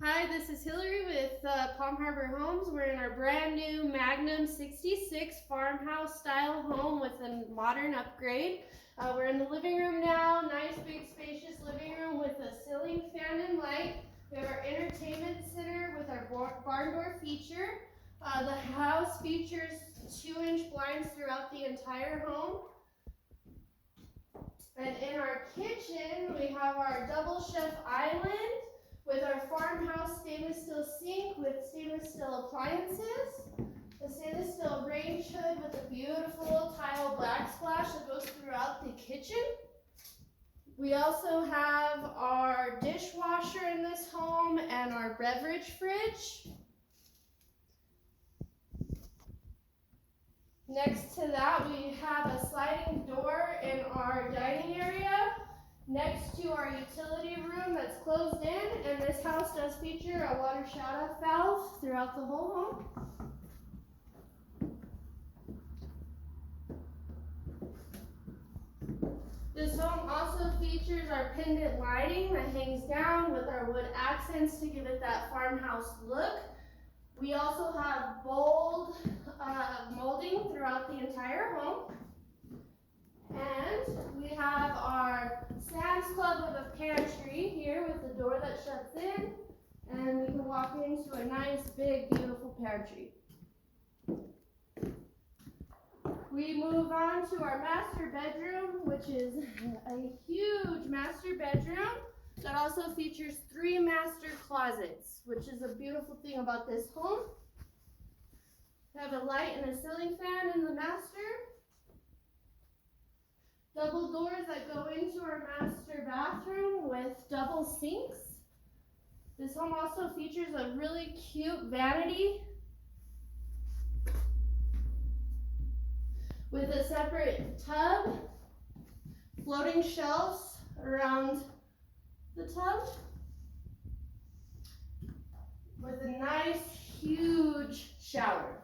Hi, this is Hillary with Palm Harbor Homes. We're in our brand new Magnum 66 farmhouse style home with a modern upgrade. We're in the living room now. Nice big spacious living room with a ceiling fan and light. We have our entertainment center with our barn door feature. The house features 2-inch blinds throughout the entire home. And in our kitchen, we have our double chef island with our farmhouse stainless steel sink with stainless steel appliances, the stainless steel range hood with a beautiful tile backsplash that goes throughout the kitchen. We also have our dishwasher in this home and our beverage fridge. Next to that, we have a sliding door in our dining area next to our utility room that's closed in, and this house does feature a water shut-off valve throughout the whole home. This home also features our pendant lighting that hangs down with our wood accents to give it that farmhouse look. We also have bold molding throughout the entire home. And we have our Sam's Club with a pantry here with the door that shuts in, and we can walk into a nice, big, beautiful pantry. We move on to our master bedroom, which is a huge master bedroom that also features 3 master closets, which is a beautiful thing about this home. We have a light and a ceiling fan in the master. Double doors that go into our master bathroom with double sinks. This home also features a really cute vanity with a separate tub, floating shelves around the tub, with a nice huge shower.